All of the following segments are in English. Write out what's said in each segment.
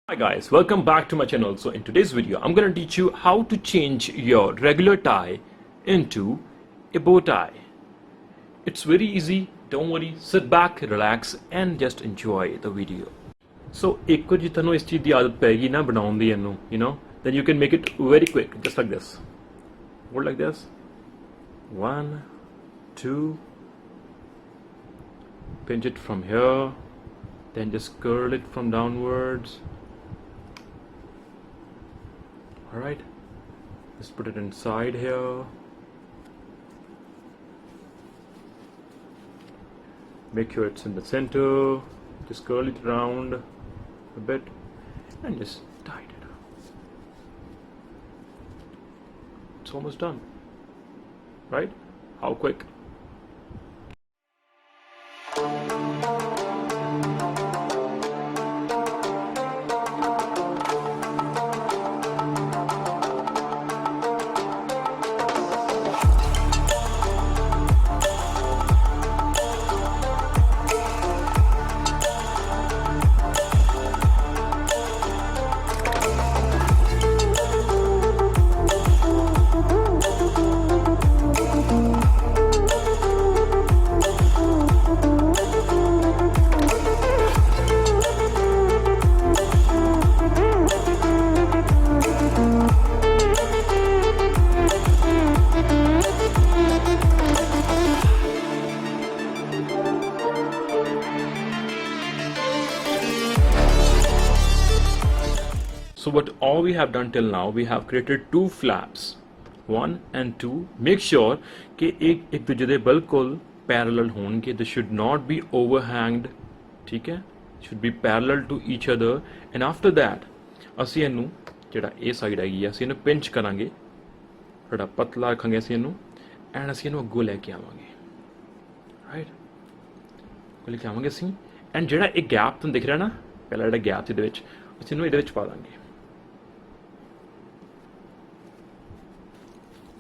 Hi guys, welcome back to my channel. So in today's video, I'm gonna teach you how to change your regular tie into a bow tie. It's very easy, don't worry, sit back, relax and just enjoy the video. So एक बार जितना इस चीज़ की आदत पैगी ना बनाउन दी इन्नू, you know, then you can make it very quick, just like this. Hold like this. 1, 2, pinch it from here, then just curl it from downwards. Alright, just put it inside here. Make sure it's in the center. Just curl it around a bit and just tighten it up. It's almost done. Right? How quick? So what all we have done till now, we have created two flaps, 1 and 2. Make sure कि एक दूजे दे बिल्कुल parallel होंगे. They should not be overhanged. ठीक है? Should be parallel to each other. And after that, ਅਸੀਂ ਇਹਨੂੰ ਜਿਹੜਾ ਇਹ ਸਾਈਡ ਹੈਗੀ ਆ, ਅਸੀਂ ਇਹਨੂੰ ਪਿੰਚ ਕਰਾਂਗੇ. ਥੋੜਾ ਪਤਲਾ ਰੱਖਾਂਗੇ ਅਸੀਂ ਇਹਨੂੰ ਐਂਡ ਅਸੀਂ ਇਹਨੂੰ ਅੱਗੋਂ ਲੈ ਕੇ ਆਵਾਂਗੇ. ਰਾਈਟ? ਅੱਗੋਂ ਲੈ ਕੇ ਆਵਾਂਗੇ ਅਸੀਂ ਐਂਡ ਜਿਹੜਾ ਇਹ ਗੈਪ ਤੁਹਾਨੂੰ ਦਿਖ ਰਿਹਾ ਨਾ, ਪਹਿਲਾ ਜਿਹੜਾ ਗੈਪ ਸੀ ਇਹਦੇ ਵਿੱਚ, ਅਸੀਂ ਇਹਨੂੰ ਇਹਦੇ ਵਿੱਚ ਪਾ ਦਾਂਗੇ.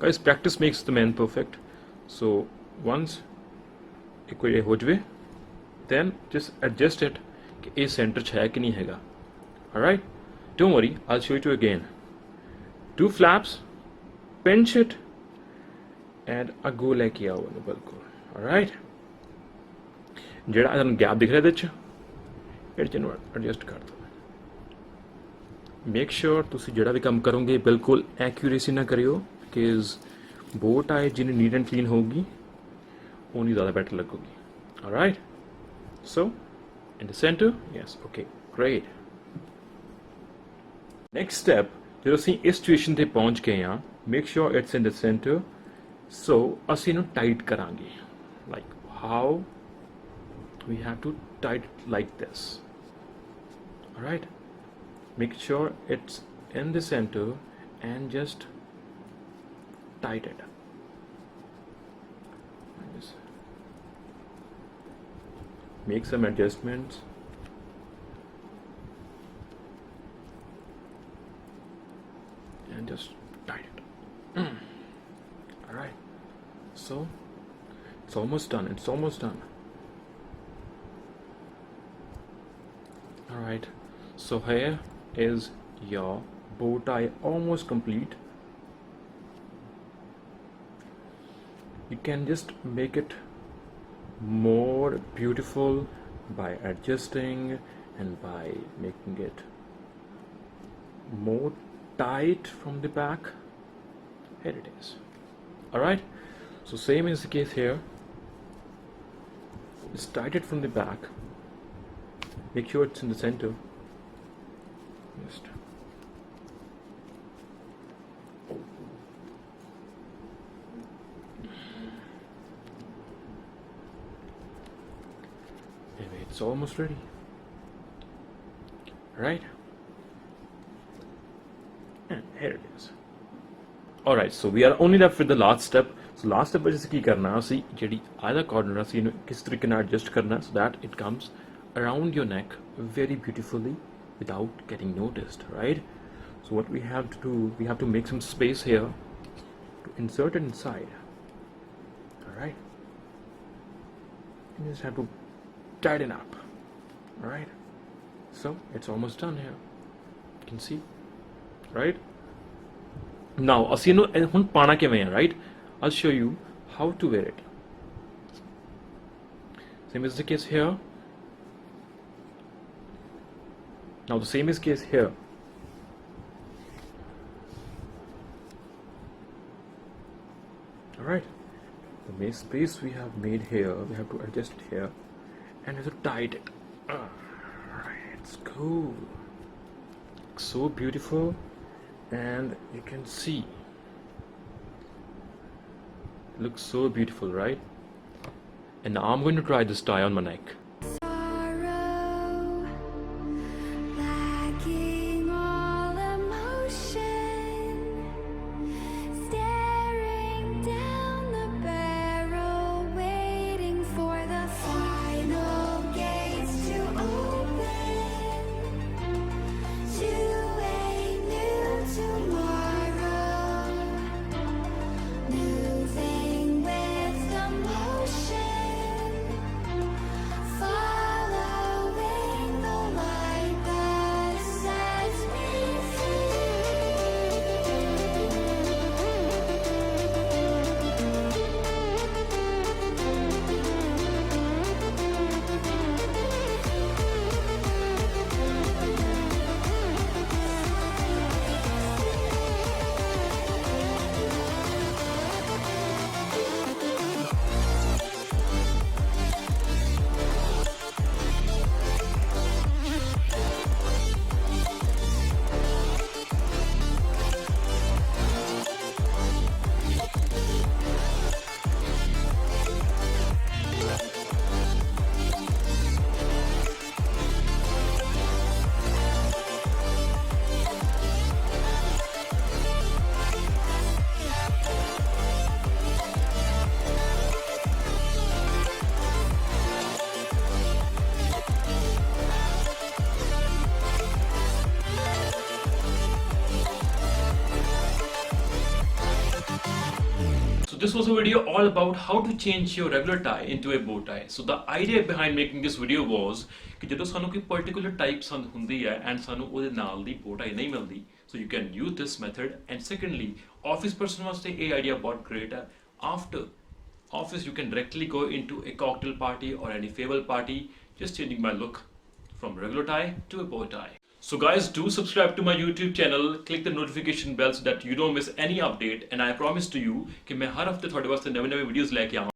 Guys, practice makes the man perfect. So once एक बार ये हो जाए, then just adjust it कि ये center च है कि नहीं हैगा. Alright, don't worry, I'll show it to you again. Two flaps, pinch it, and अगो लेके आओ ना बिल्कुल. Alright, जेड़ा अगर gap दिख रहा है इधर च, इधर च adjust कर दो. Make sure तुसी जेड़ा भी काम करोगे बिल्कुल accuracy ना करियो. Because bow tie जिन्हें neat and clean होगी उन्हीं ज़्यादा better लगोगी. Alright, so in the center, yes, okay, great. Next step, जो ਅਸੀਂ इस situation ते पहुंच गए हैं, make sure it's in the center. So ਅਸੀਂ इन्हें tight करांगे. Like how we have to tight it like this. Alright, make sure it's in the center and just tight it. Just make some adjustments. And just tight it. Alright. So it's almost done. It's almost done. Alright. So here is your bow tie almost complete. You can just make it more beautiful by adjusting and by making it more tight from the back. Here it is. Alright, so same is the case here. Just tight it from the back. Make sure it's in the center. Just it's almost ready. Right? And here it is. Alright, so we are only left with the last step. So last step is ਕੀ ਕਰਨਾ ਅਸੀਂ ਜਿਹੜੀ ਆधा corner ਅਸੀਂ ਇਹਨੂੰ ਕਿਸ ਤਰੀਕੇ ਨਾਲ adjust ਕਰਨਾ so that it comes around your neck very beautifully without getting noticed, right? So what we have to do, we have to make some space here to insert it inside. Alright? You just have to tighten up. Alright, so it's almost done here. You can see, right? Now ਅਸੀਂ ਇਹਨੂੰ ਹੁਣ ਪਾਣਾ ਕਿਵੇਂ ਹੈ, right? I'll show you how to wear it. Same is the case here. Now the same is case here. Alright, the main space we have made here, we have to adjust it here and we have to tighten it. Alright, it's cool. So beautiful, and you can see, looks so beautiful, right? And now I'm going to try this tie on my neck. Lacking all emotion, staring down the barrel, waiting for the final gates to open to a new tomorrow, moving with the motion, following the light that sets me So this was a video all about how to change your regular tie into a bow tie. So the idea behind making this video was ਕਿ ਜਦੋਂ ਸਾਨੂੰ ਕੋਈ particular type ਪਸੰਦ ਹੁੰਦੀ ਹੈ and ਸਾਨੂੰ ਉਹਦੇ ਨਾਲ ਦੀ bow tie ਨਹੀਂ ਮਿਲਦੀ, so you can use this method. And secondly, office person ਵਾਸਤੇ ਇਹ idea ਬਹੁਤ great ਹੈ. After office you can directly go into a cocktail party or any farewell party, just changing my look from regular tie to a bow tie. So guys, do subscribe to my YouTube channel, click the notification bell so that you don't miss any update, and I promise to you कि मैं हर हफ्ते थोड़े वास्ते नवे नवे videos लेके आऊँ.